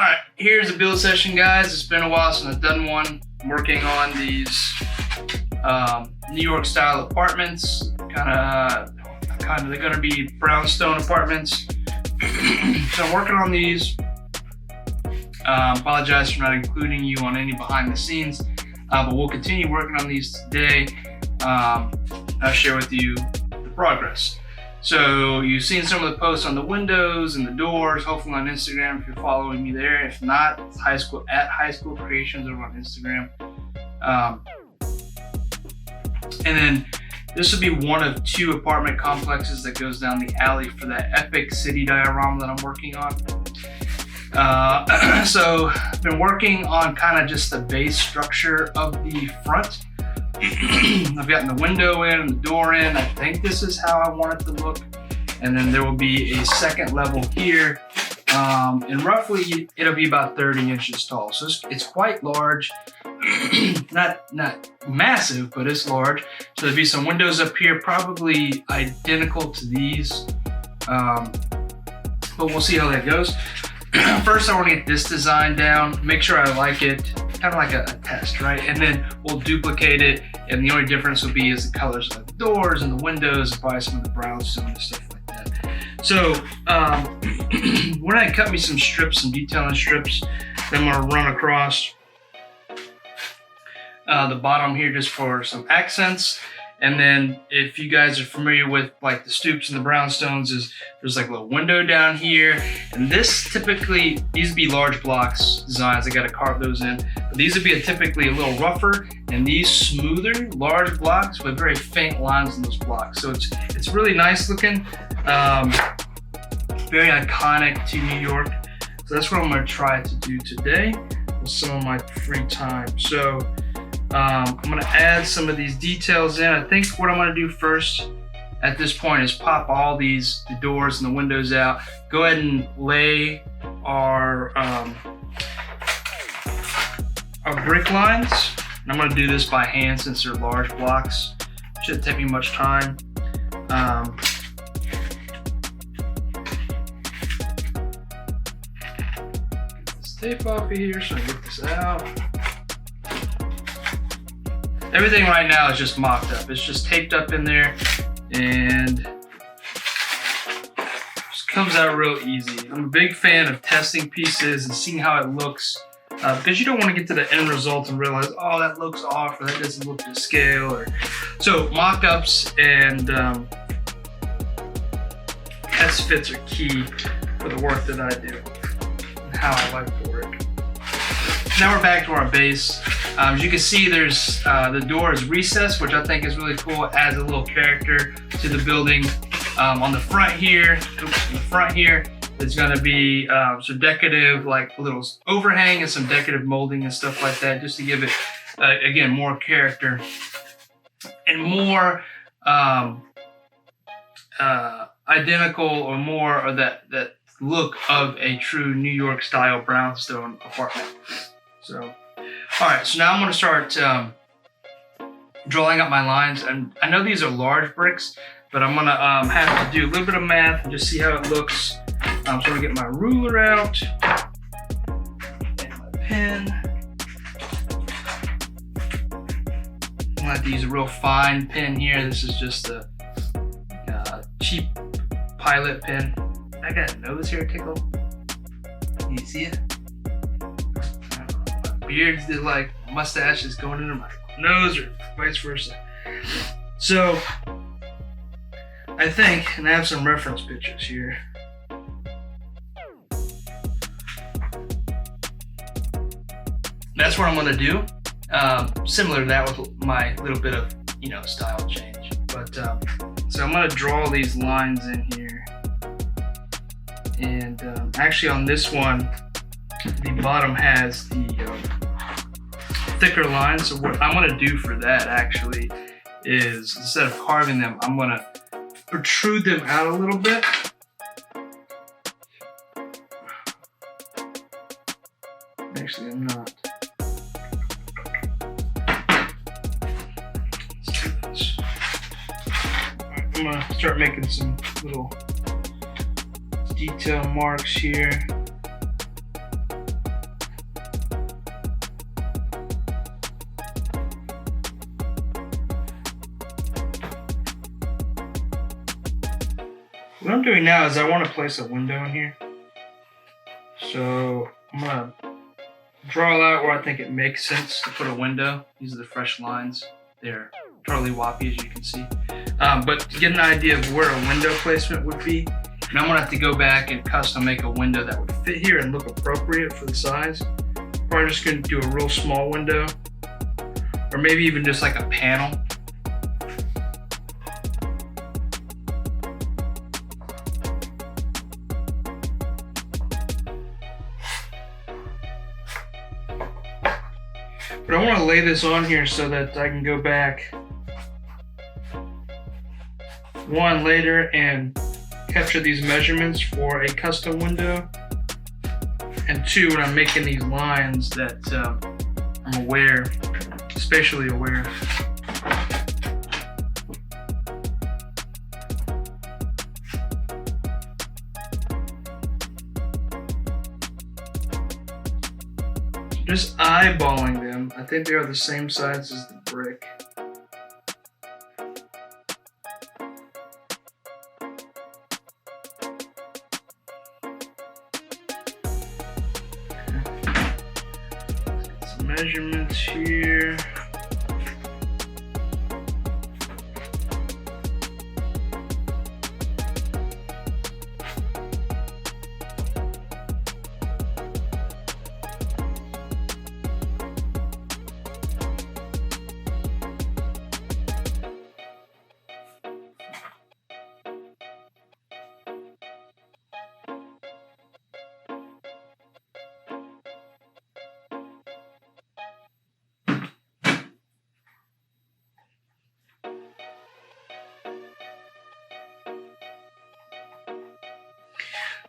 Alright, here's a build session, guys. It's been a while since I've done one. I'm working on these New York style apartments. They're gonna be brownstone apartments. So I'm working on these. Apologize for not including you on any behind the scenes, but we'll continue working on these today. I'll share with you the progress. So you've seen some of the posts on the windows and the doors, hopefully on Instagram if you're following me there. If not, it's High School Creations over on Instagram. And then this will be one of 2 apartment complexes that goes down the alley for that epic city diorama that I'm working on. So I've been working on kind of just the base structure of the front. I've gotten the window in and the door in. I think this is how I want it to look. And then there will be a second level here. And roughly it'll be about 30 inches tall. So it's quite large. not massive, but it's large. So there'll be some windows up here, probably identical to these. But we'll see how that goes. First, I want to get this design down, make sure I like it, kind of like a test, right? And then we'll duplicate it, and the only difference will be is the colors of the doors and the windows, probably some of the brownstone and stuff like that. So we're gonna cut me some strips, some detailing strips, then I'm gonna run across the bottom here just for some accents. And then if you guys are familiar with like the stoops and the brownstones, there's like a little window down here. And this typically, these would be large blocks designs. I gotta carve those in. But these would be typically a little rougher, and these smoother, large blocks with very faint lines in those blocks. So it's really nice looking, very iconic to New York. So that's what I'm gonna try to do today with some of my free time. So I'm gonna add some of these details in. I think what I'm gonna do first at this point is pop all the doors and the windows out. Go ahead and lay our brick lines. And I'm gonna do this by hand since they're large blocks. Shouldn't take me much time. Get this tape off of here so I can get this out. Everything right now is just mocked up. It's just taped up in there and just comes out real easy. I'm a big fan of testing pieces and seeing how it looks because you don't want to get to the end result and realize, oh, that looks off or that doesn't look to scale. So mock-ups and test fits are key for the work that I do and how I like to work. Now we're back to our base. As you can see, there's the door is recessed, which I think is really cool. It adds a little character to the building. On the front here, there's going to be some decorative, like a little overhang and some decorative molding and stuff like that, just to give it, again, more character and more identical or more of that look of a true New York style brownstone apartment. So, all right, so now I'm gonna start drawing up my lines. And I know these are large bricks, but I'm gonna have to do a little bit of math and just see how it looks. So I'm gonna get my ruler out and my pen. I'm gonna have to use a real fine pen here. This is just a cheap Pilot pen. I got a nose hair tickle. Can you see it? Beard is like mustache is going into my nose or vice versa. So I think, and I have some reference pictures here. That's what I'm gonna do. Similar to that with my little bit of, style change. But so I'm gonna draw these lines in here. And actually on this one, the bottom has the thicker lines. So what I'm gonna do for that actually is, instead of carving them, I'm gonna protrude them out a little bit. Actually, I'm not. Let's do this. Alright, I'm gonna start making some little detail marks here. What I'm doing now is I want to place a window in here. So I'm gonna draw out where I think it makes sense to put a window. These are the fresh lines. They're totally woppy, as you can see. But to get an idea of where a window placement would be, and I'm gonna have to go back and custom make a window that would fit here and look appropriate for the size. Probably just gonna do a real small window, or maybe even just like a panel. But I want to lay this on here so that I can go back one later and capture these measurements for a custom window, and two, when I'm making these lines that I'm aware, spatially aware. Just eyeballing them. I think they are the same size as the brick. Some measurements here.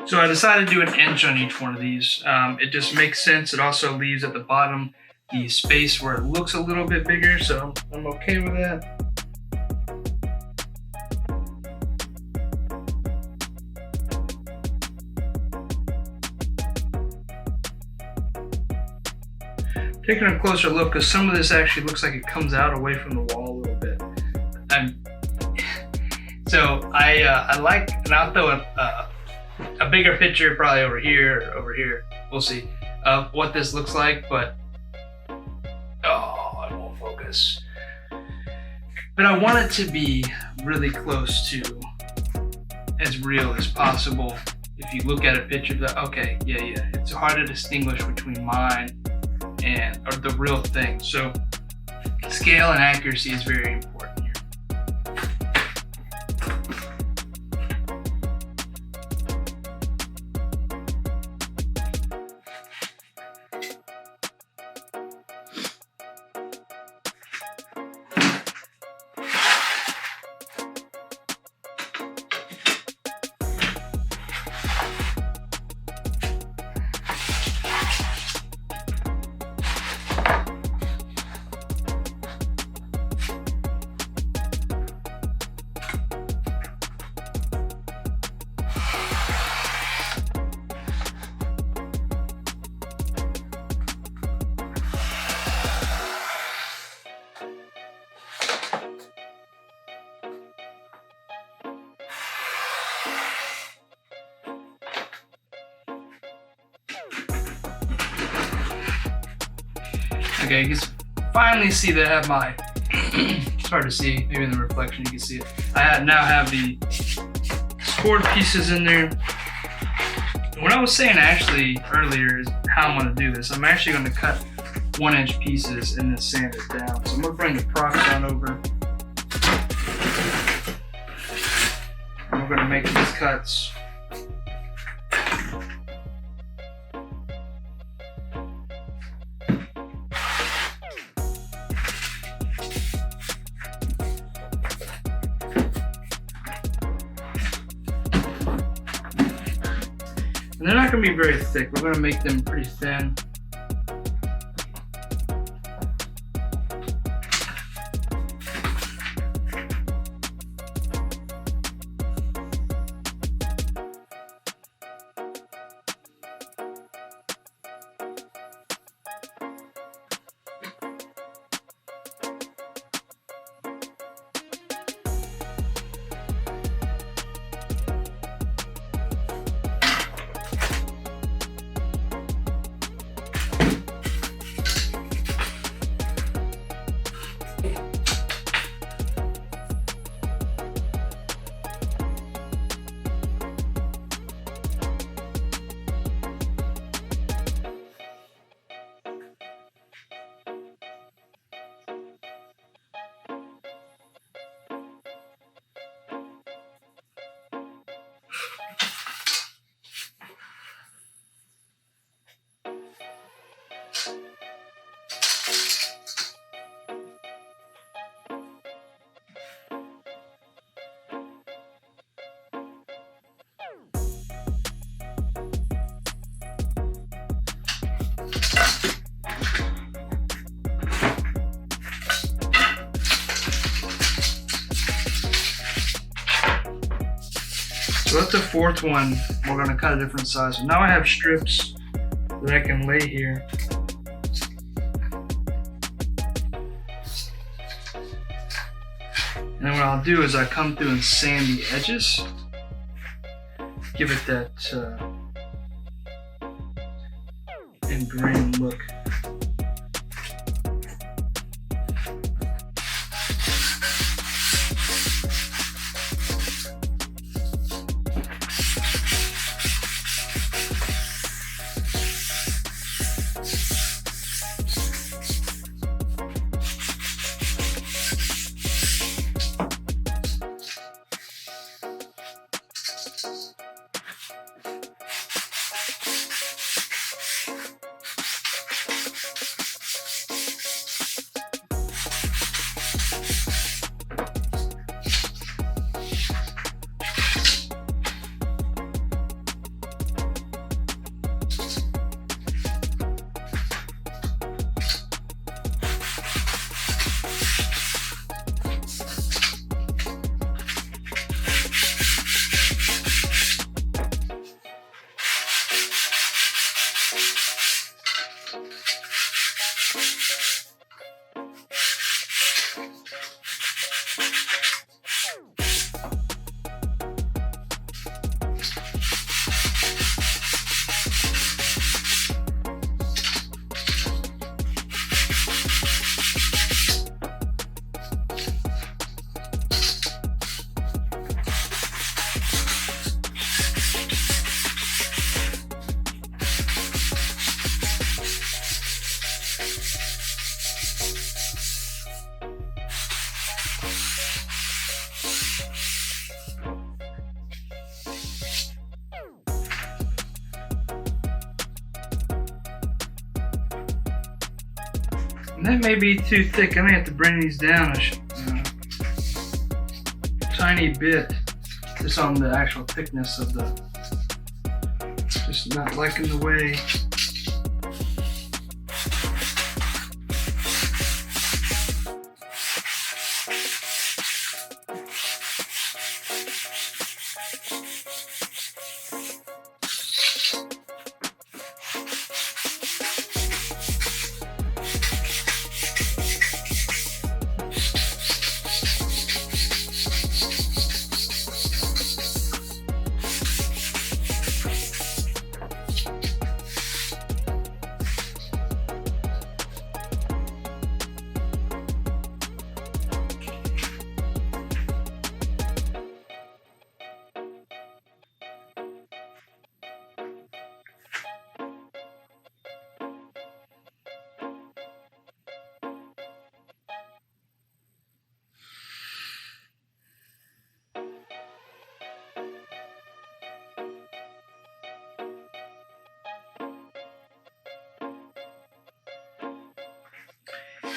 So I decided to do an inch on each one of these. It just makes sense. It also leaves at the bottom the space where it looks a little bit bigger, so I'm okay with that. Taking a closer look, because some of this actually looks like it comes out away from the wall a little bit. So I like, and I'll throw a bigger picture probably over here or over here, we'll see, of what this looks like, but it won't focus. But I want it to be really close to as real as possible. If you look at a picture, okay, yeah, it's hard to distinguish between mine and or the real thing. So scale and accuracy is very important here. Okay, you can finally see that I have my, it's hard to see, maybe in the reflection you can see it. I now have the scored pieces in there. What I was saying actually earlier is how I'm going to do this. I'm actually going to cut 1-inch pieces and then sand it down. So I'm going to bring the proc down over. And we're going to make these cuts. And they're not going to be very thick. We're going to make them pretty thin. So that's the fourth one. We're gonna cut a different size. So now I have strips that I can lay here. And then what I'll do is I come through and sand the edges. Give it that ingrained look. And that may be too thick. I may have to bring these down a tiny bit, just on the actual thickness of the, just not liking the way.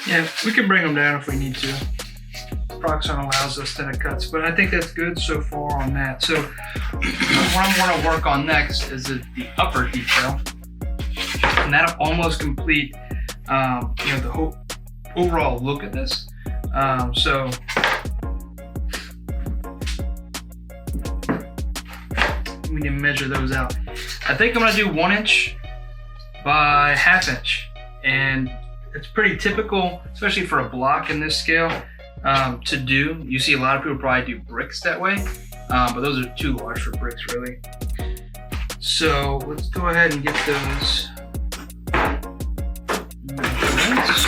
Yeah, we can bring them down if we need to. Proxon allows us 10 cuts, but I think that's good so far on that. So what I'm going to work on next is the upper detail, and that'll almost complete, the whole overall look at this. So we can measure those out. I think I'm going to do 1 inch by ½ inch, and it's pretty typical, especially for a block in this scale, to do. You see a lot of people probably do bricks that way, but those are too large for bricks, really. So let's go ahead and get those measurements.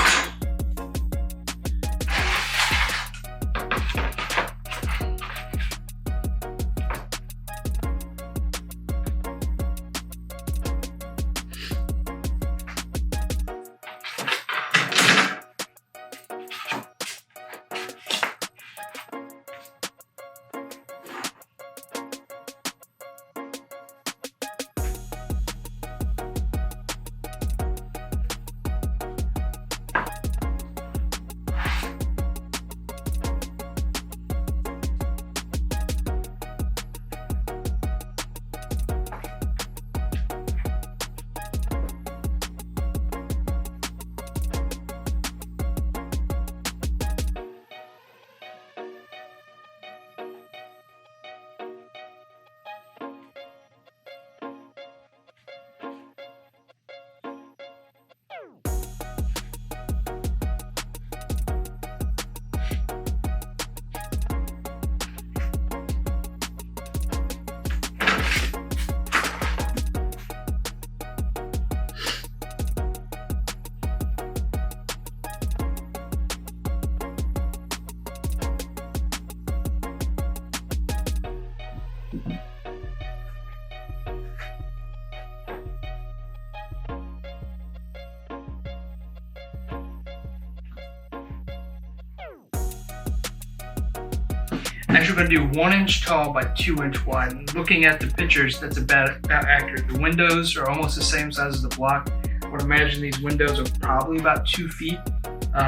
Actually, we're going to do 1 inch tall by 2 inch wide. And looking at the pictures, that's about accurate. The windows are almost the same size as the block. I would imagine these windows are probably about 2 feet.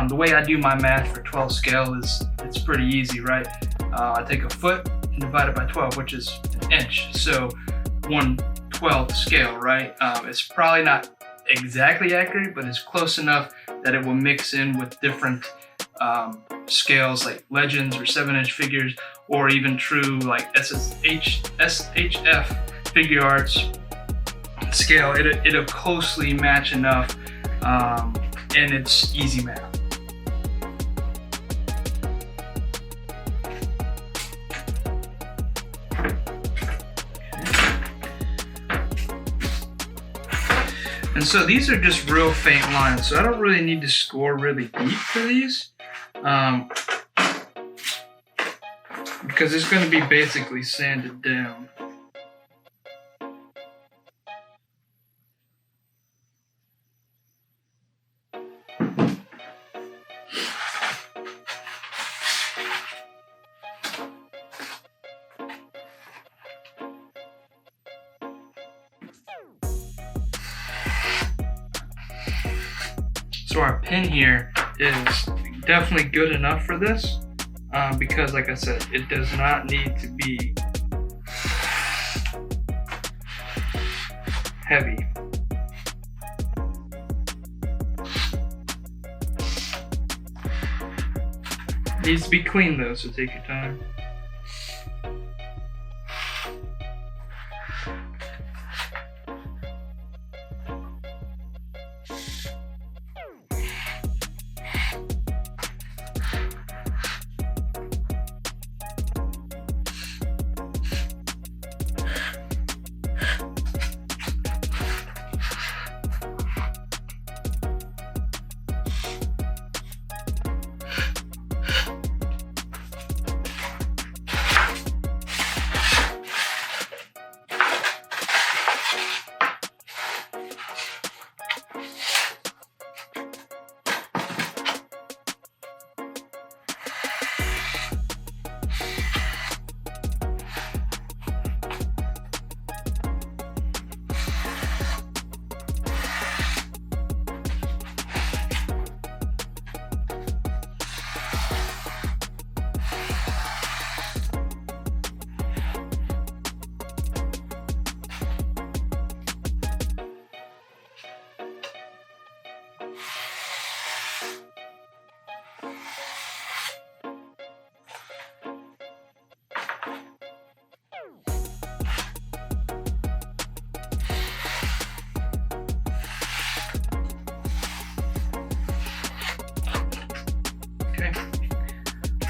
The way I do my math for 12 scale is it's pretty easy, right? I take a foot and divide it by 12, which is an inch. So 1/12 scale, right? It's probably not exactly accurate, but it's close enough that it will mix in with different scales like legends or 7-inch figures, or even true like SHF figure arts scale. It'll closely match enough, and it's easy math. And so these are just real faint lines, so I don't really need to score really deep for these, because it's going to be basically sanded down. So our pin here is definitely good enough for this, because like I said, it does not need to be heavy. It needs to be clean though, so take your time.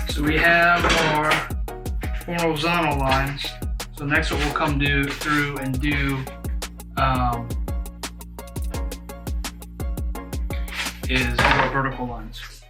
So we have our horizontal lines. So next what we'll come through and do is our vertical lines.